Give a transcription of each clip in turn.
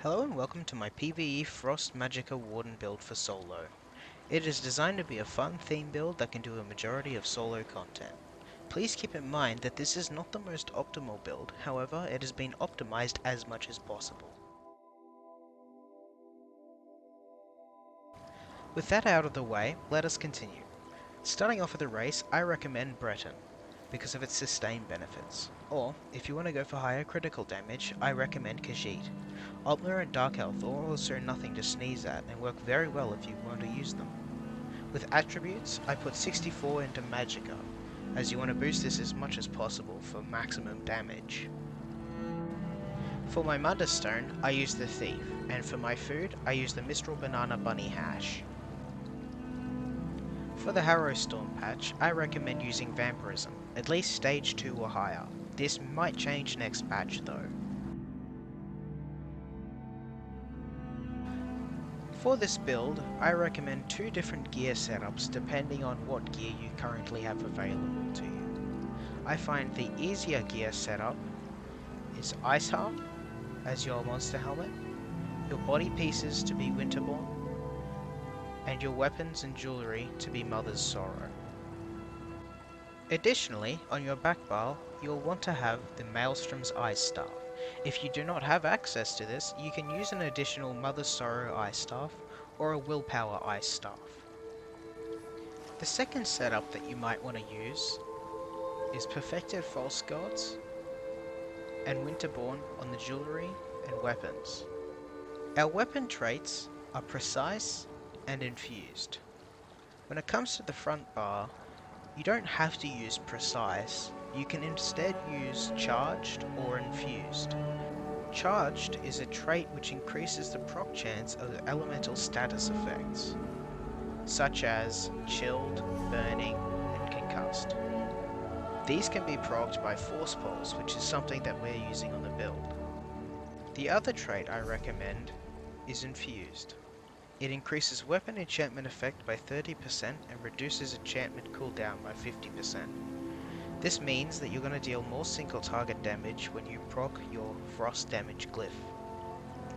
Hello and welcome to my PvE Frost Magicka Warden build for solo. It is designed to be a fun theme build that can do a majority of solo content. Please keep in mind that this is not the most optimal build, however it has been optimized as much as possible. With that out of the way, let us continue. Starting off with a race, I recommend Breton, because of its sustain benefits. Or, if you want to go for higher critical damage, I recommend Khajiit. Altmer and Dark Elf are also nothing to sneeze at and work very well if you want to use them. With attributes, I put 64 into Magicka, as you want to boost this as much as possible for maximum damage. For my Motherstone, I use the Thief, and for my food, I use the Mistral Banana Bunny Hash. For the Harrowstorm patch, I recommend using Vampirism, at least stage 2 or higher. This might change next patch though. For this build, I recommend two different gear setups depending on what gear you currently have available to you. I find the easier gear setup is Ice Heart as your monster helmet, your body pieces to be Winterborn, and your weapons and jewellery to be Mother's Sorrow. Additionally, on your back bar, you'll want to have the Maelstrom's Ice Staff. If you do not have access to this, you can use an additional Mother's Sorrow Ice Staff or a Willpower Ice Staff. The second setup that you might want to use is Perfected False Gods and Winterborn on the jewellery and weapons. Our weapon traits are Precise and Infused. When it comes to the front bar, you don't have to use Precise, you can instead use Charged or Infused. Charged is a trait which increases the proc chance of elemental status effects, such as Chilled, Burning, and Concussed. These can be procced by Force Pulse, which is something that we're using on the build. The other trait I recommend is Infused. It increases weapon enchantment effect by 30% and reduces enchantment cooldown by 50%. This means that you're going to deal more single target damage when you proc your frost damage glyph.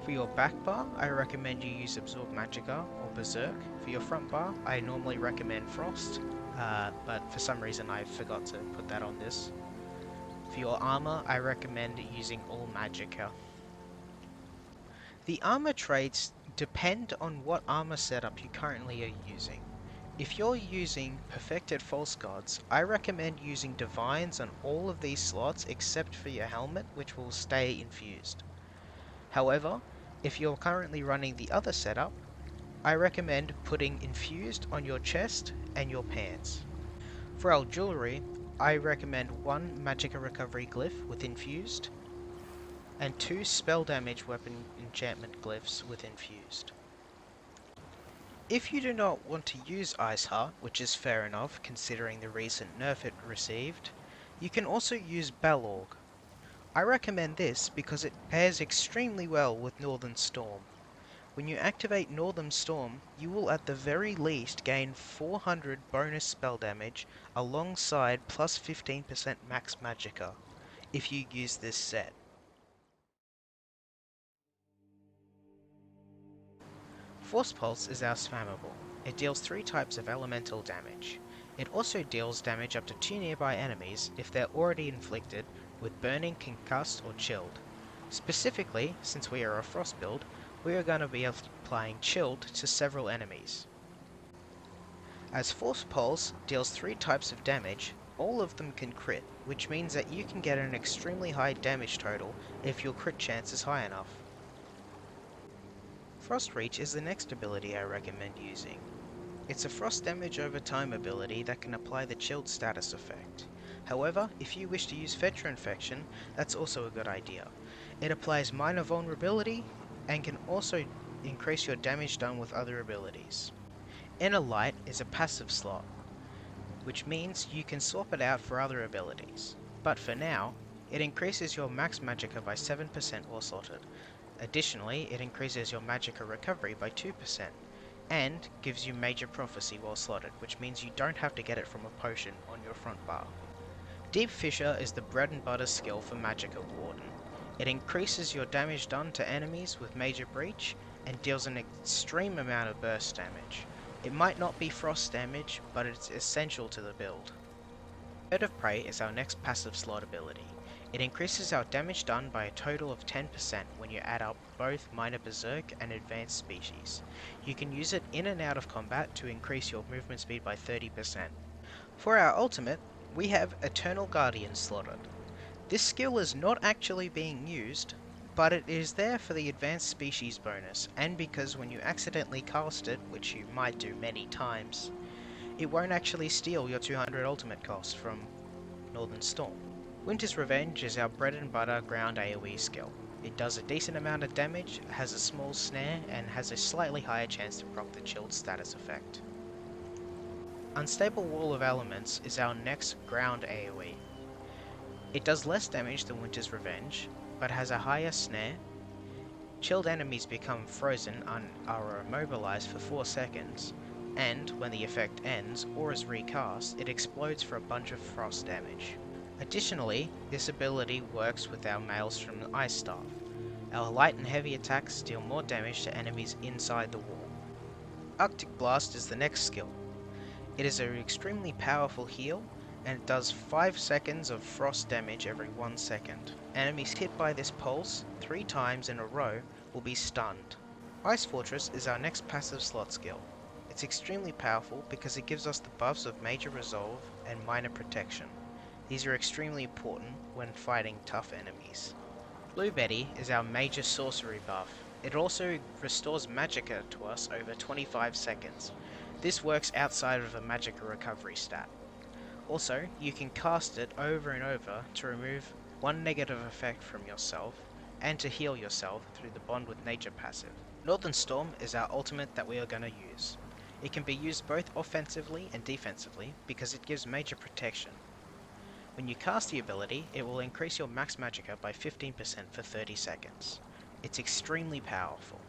For your back bar, I recommend you use Absorb Magicka or Berserk. For your front bar, I normally recommend Frost, but for some reason I forgot to put that on this. For your armor, I recommend using all Magicka. The armor traits depend on what armor setup you currently are using. If you're using Perfected False Gods, I recommend using Divines on all of these slots except for your helmet, which will stay infused. However, if you're currently running the other setup, I recommend putting Infused on your chest and your pants. For our jewellery, I recommend one Magicka Recovery Glyph with Infused, and 2 spell damage weapon enchantment glyphs with Infused. If you do not want to use Ice Heart, which is fair enough considering the recent nerf it received, you can also use Balorg. I recommend this because it pairs extremely well with Northern Storm. When you activate Northern Storm, you will at the very least gain 400 bonus spell damage alongside plus 15% max Magicka if you use this set. Force Pulse is our spammable. It deals 3 types of elemental damage. It also deals damage up to 2 nearby enemies if they're already inflicted with Burning, Concussed, or Chilled. Specifically, since we are a Frost build, we are going to be applying Chilled to several enemies. As Force Pulse deals 3 types of damage, all of them can crit, which means that you can get an extremely high damage total if your crit chance is high enough. Frost Reach is the next ability I recommend using. It's a frost damage over time ability that can apply the chilled status effect. However, if you wish to use Fetra Infection, that's also a good idea. It applies minor vulnerability and can also increase your damage done with other abilities. Inner Light is a passive slot, which means you can swap it out for other abilities. But for now, it increases your max Magicka by 7% while slotted. Additionally, it increases your Magicka recovery by 2%, and gives you Major Prophecy while slotted, which means you don't have to get it from a potion on your front bar. Deep Fissure is the bread and butter skill for Magicka Warden. It increases your damage done to enemies with Major Breach and deals an extreme amount of burst damage. It might not be frost damage, but it's essential to the build. Bird of Prey is our next passive slot ability. It increases our damage done by a total of 10% when you add up both Minor Berserk and Advanced Species. You can use it in and out of combat to increase your movement speed by 30%. For our ultimate, we have Eternal Guardian slotted. This skill is not actually being used, but it is there for the Advanced Species bonus, and because when you accidentally cast it, which you might do many times, it won't actually steal your 200 ultimate cost from Northern Storm. Winter's Revenge is our bread and butter ground AoE skill. It does a decent amount of damage, has a small snare, and has a slightly higher chance to proc the chilled status effect. Unstable Wall of Elements is our next ground AoE. It does less damage than Winter's Revenge, but has a higher snare. Chilled enemies become frozen and are immobilized for 4 seconds, and when the effect ends or is recast, it explodes for a bunch of frost damage. Additionally, this ability works with our Maelstrom Ice Staff. Our light and heavy attacks deal more damage to enemies inside the wall. Arctic Blast is the next skill. It is an extremely powerful heal, and it does 5 seconds of frost damage every 1 second. Enemies hit by this pulse 3 times in a row will be stunned. Ice Fortress is our next passive slot skill. It's extremely powerful because it gives us the buffs of Major Resolve and Minor Protection. These are extremely important when fighting tough enemies. Blue Betty is our major sorcery buff. It also restores Magicka to us over 25 seconds. This works outside of a Magicka recovery stat. Also, you can cast it over and over to remove one negative effect from yourself, and to heal yourself through the Bond with Nature passive. Northern Storm is our ultimate that we are going to use. It can be used both offensively and defensively because it gives major protection. When you cast the ability, it will increase your max Magicka by 15% for 30 seconds. It's extremely powerful.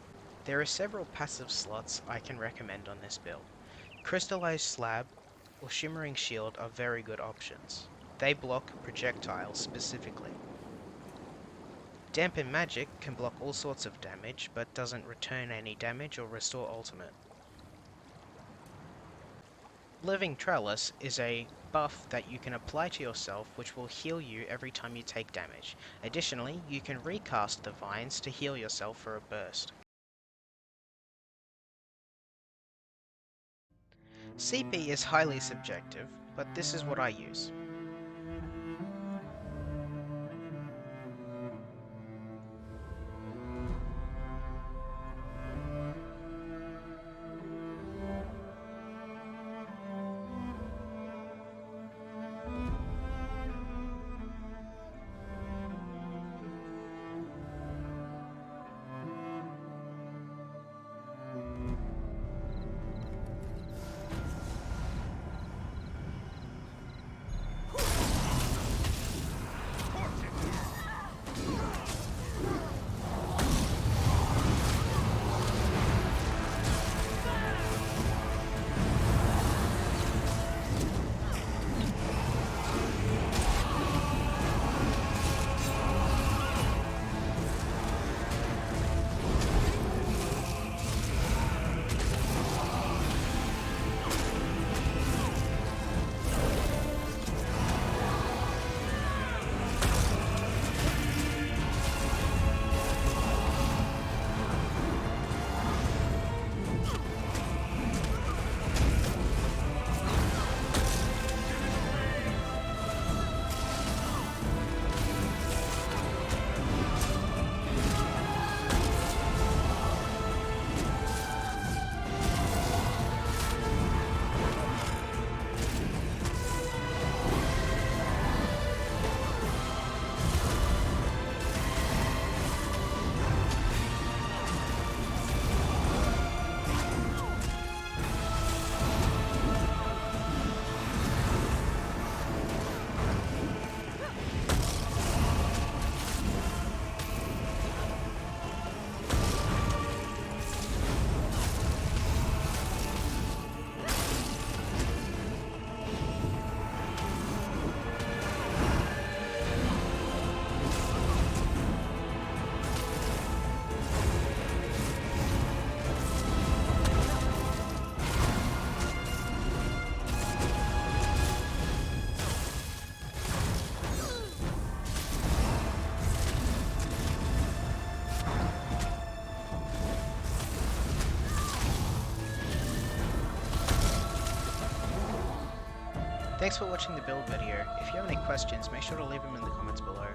There are several passive slots I can recommend on this build. Crystallized Slab or Shimmering Shield are very good options. They block projectiles specifically. Dampen Magic can block all sorts of damage, but doesn't return any damage or restore ultimate. Living Trellis is a buff that you can apply to yourself which will heal you every time you take damage. Additionally, you can recast the vines to heal yourself for a burst. CP is highly subjective, but this is what I use. Thanks for watching the build video. If you have any questions, make sure to leave them in the comments below.